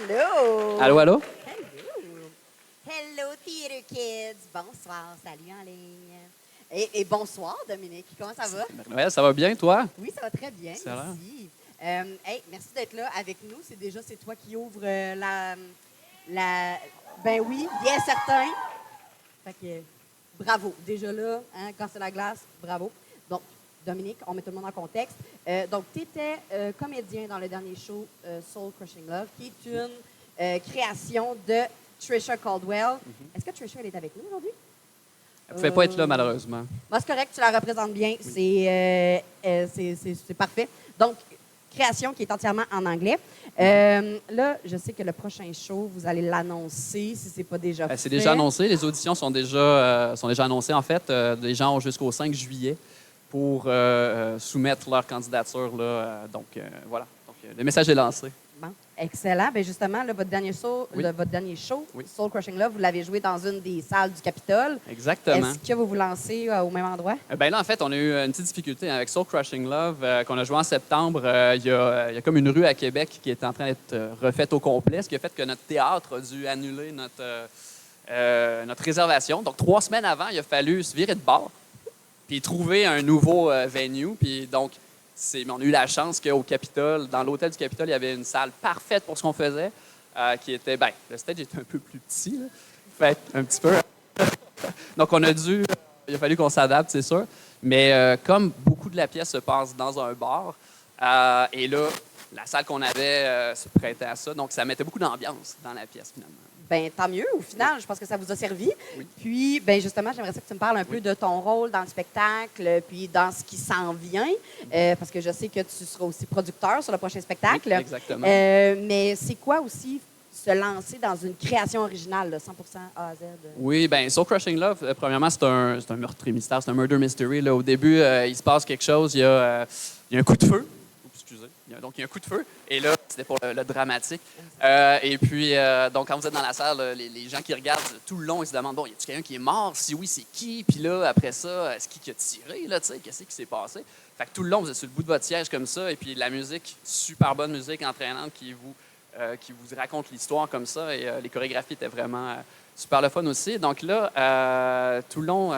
Allô? Allô, allô? Hello! Hello, Theater Kids! Bonsoir, salut en ligne. Et bonsoir, Dominique. Comment ça va? Noël, ça va bien, toi? Oui, ça va très bien, Excellent. merci. Hey, merci d'être là avec nous. C'est toi qui ouvre la... Ben oui, bien certain. Fait que, bravo. Déjà là, hein, quand c'est la glace, bravo. Donc, Dominique, on met tout le monde en contexte. Donc, tu étais comédien dans le dernier show Soul Crushing Love, qui est une création de Trisha Caldwell. Est-ce que Trisha, elle est avec nous aujourd'hui? Elle ne pouvait pas être là, malheureusement. Bon, c'est correct, tu la représentes bien. Oui. C'est parfait. Donc, création qui est entièrement en anglais. Là, je sais que le prochain show, vous allez l'annoncer si c'est pas déjà fait. C'est déjà annoncé. Les auditions sont déjà annoncées, en fait. Les gens ont jusqu'au 5 juillet pour soumettre leur candidature. Là, voilà. Donc, le message est lancé. Bon, excellent. Bien, justement, là, votre dernier Oui. show, Oui. Soul Crushing Love, vous l'avez joué dans une des salles du Capitole. Exactement. Est-ce que vous vous lancez au même endroit? Ben là, en fait, on a eu une petite difficulté avec Soul Crushing Love qu'on a joué en septembre. Il y a comme une rue à Québec qui est en train d'être refaite au complet, ce qui a fait que notre théâtre a dû annuler notre réservation. Donc, 3 semaines avant, il a fallu se virer de bord puis trouver un nouveau venue. Puis donc, on a eu la chance qu'au Capitole, dans l'hôtel du Capitole, il y avait une salle parfaite pour ce qu'on faisait, qui était, le stage était un peu plus petit, là. Fait un petit peu. Donc, il a fallu qu'on s'adapte, c'est sûr. Mais comme beaucoup de la pièce se passe dans un bar, et là, la salle qu'on avait se prêtait à ça. Donc, ça mettait beaucoup d'ambiance dans la pièce, finalement. Ben tant mieux, au final, je pense que ça vous a servi. Oui. Puis, ben justement, j'aimerais ça que tu me parles un peu de ton rôle dans le spectacle, puis dans ce qui s'en vient, parce que je sais que tu seras aussi producteur sur le prochain spectacle. Oui, exactement. Mais c'est quoi aussi se lancer dans une création originale, là, 100% A à Z? Oui, bien, Soul Crushing Love, premièrement, c'est un meurtre et mystère, c'est un murder mystery. Là. Au début, il se passe quelque chose, il y a un coup de feu. Oups, excusez. Donc, il y a un coup de feu. Et là, c'était pour le dramatique. Et puis, donc, quand vous êtes dans la salle, les gens qui regardent tout le long, ils se demandent, bon, y a-t-il quelqu'un qui est mort? Si oui, c'est qui? Puis là, après ça, est-ce qui a tiré? Là, tu sais, qu'est-ce qui s'est passé? Fait que tout le long, vous êtes sur le bout de votre siège comme ça. Et puis, la musique, super bonne musique entraînante qui vous raconte l'histoire comme ça. Et les chorégraphies étaient vraiment super le fun aussi. Donc là, tout le long,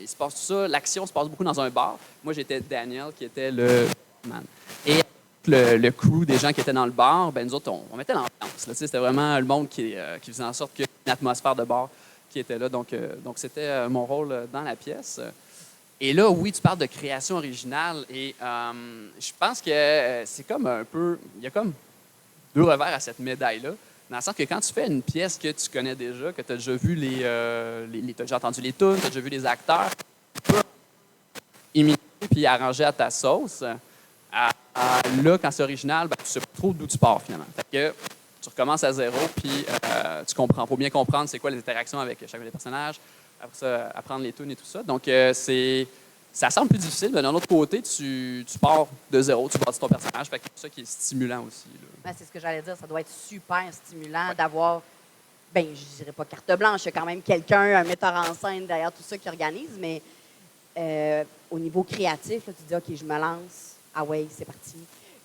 il se passe tout ça. L'action se passe beaucoup dans un bar. Moi, j'étais Daniel, qui était le man. Et le crew des gens qui étaient dans le bar, ben nous autres, on mettait l'ambiance. C'était vraiment le monde qui faisait en sorte qu'il y ait une atmosphère de bar qui était là. Donc c'était mon rôle dans la pièce. Et là, oui, tu parles de création originale. Et je pense que c'est comme un peu... Il y a comme 2 revers à cette médaille-là. Dans le sens que quand tu fais une pièce que tu connais déjà, que tu as déjà vu t'as déjà entendu les tunes, tu as déjà vu les acteurs, tu peux imiter puis arranger à ta sauce. Là, quand c'est original, ben, tu sais pas trop d'où tu pars, finalement. Fait que tu recommences à zéro, puis tu comprends. Il faut bien comprendre c'est quoi les interactions avec chacun des personnages, après ça, apprendre les tunes et tout ça. Donc, ça semble plus difficile, mais d'un autre côté, tu pars de zéro, tu bâtis ton personnage. Fait que c'est ça qui est stimulant aussi. Ben, c'est ce que j'allais dire, ça doit être super stimulant d'avoir, ben je dirais pas carte blanche, il y a quand même quelqu'un, un metteur en scène derrière tout ça qui organise, mais au niveau créatif, là, tu dis, OK, je me lance, ah ouais, c'est parti.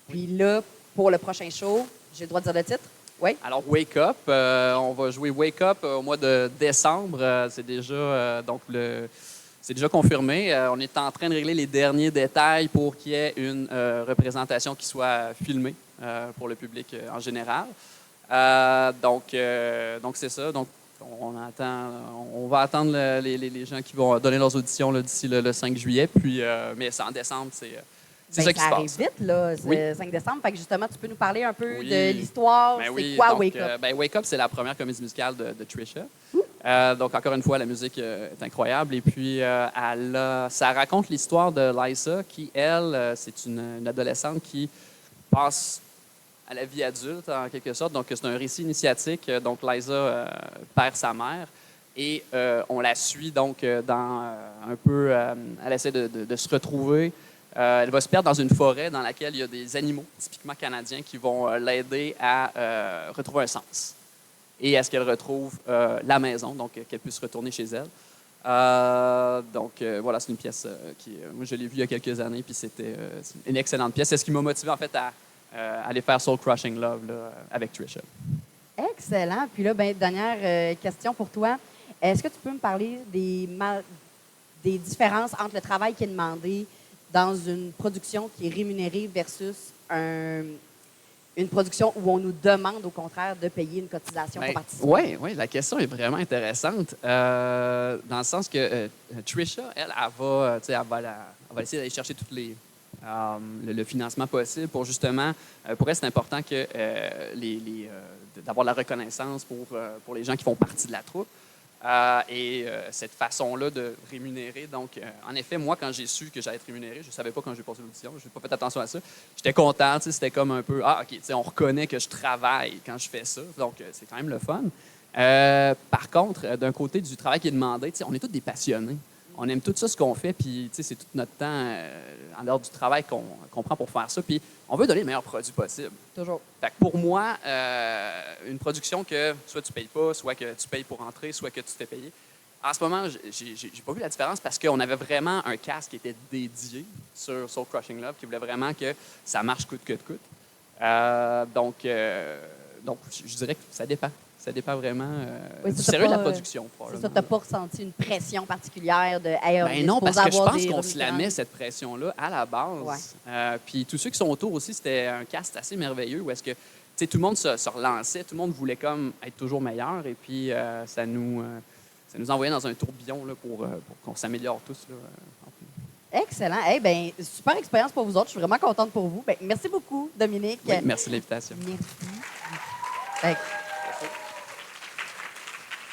Puis là, pour le prochain show, j'ai le droit de dire le titre? Oui. Alors, Wake Up, on va jouer Wake Up au mois de décembre. C'est déjà c'est déjà confirmé. On est en train de régler les derniers détails pour qu'il y ait une représentation qui soit filmée pour le public en général. Donc c'est ça. Donc, on va attendre les gens qui vont donner leurs auditions là, d'ici le 5 juillet. Puis, mais c'est en décembre, c'est ça qui se passe. Ça arrive vite, là, c'est Oui. 5 décembre. Fait que justement, tu peux nous parler un peu Oui. de l'histoire. Ben c'est oui, quoi donc, Wake Up? Wake Up, c'est la première comédie musicale de Trisha. Donc, encore une fois, la musique est incroyable. Et puis, ça raconte l'histoire de Liza, qui, elle, c'est une adolescente qui passe à la vie adulte, en quelque sorte. Donc, c'est un récit initiatique. Donc, Liza perd sa mère. Et on la suit, donc, dans un peu... elle essaie de se retrouver. Elle va se perdre dans une forêt dans laquelle il y a des animaux typiquement canadiens qui vont l'aider à retrouver un sens. Et à ce qu'elle retrouve la maison, donc qu'elle puisse retourner chez elle. Voilà, c'est une pièce moi, je l'ai vue il y a quelques années, puis c'était une excellente pièce. C'est ce qui m'a motivé, en fait, à aller faire Soul Crushing Love là, avec Trisha. Excellent. Puis là, ben, dernière question pour toi. Est-ce que tu peux me parler des différences entre le travail qui est demandé dans une production qui est rémunérée versus une production où on nous demande, au contraire, de payer une cotisation pour participer? Oui, la question est vraiment intéressante. Dans le sens que Trisha, elle va, tu sais, elle va essayer d'aller chercher toutes le financement possible pour justement, pour elle, c'est important que d'avoir la reconnaissance pour les gens qui font partie de la troupe. Cette façon-là de rémunérer. Donc, en effet, moi, quand j'ai su que j'allais être rémunéré, je ne savais pas quand j'ai passé l'audition, je n'ai pas fait attention à ça. J'étais content, c'était comme un peu, OK, on reconnaît que je travaille quand je fais ça. Donc, c'est quand même le fun. Par contre, d'un côté du travail qui est demandé, on est tous des passionnés. On aime tout ça, ce qu'on fait, puis c'est tout notre temps en dehors du travail qu'on prend pour faire ça. Puis on veut donner le meilleur produit possible. Toujours. Fait que pour moi, une production que soit tu ne payes pas, soit que tu payes pour entrer, soit que tu te fais payer. En ce moment, j'ai pas vu la différence parce qu'on avait vraiment un cast qui était dédié sur Soul Crushing Love, qui voulait vraiment que ça marche coûte que coûte. Donc, je dirais que ça dépend. Ça dépend vraiment du sérieux de la production. C'est ça, tu n'as pas ressenti une pression particulière de hey, ben non, parce que je pense qu'on se la met, cette pression-là, à la base. Ouais. Puis tous ceux qui sont autour aussi, c'était un cast assez merveilleux où est-ce que tout le monde se relançait, tout le monde voulait comme être toujours meilleur et puis ça nous envoyait dans un tourbillon là, pour qu'on s'améliore tous. Là. Excellent. Eh bien, super expérience pour vous autres. Je suis vraiment contente pour vous. Ben, merci beaucoup, Dominique. Oui, merci de l'invitation. Merci.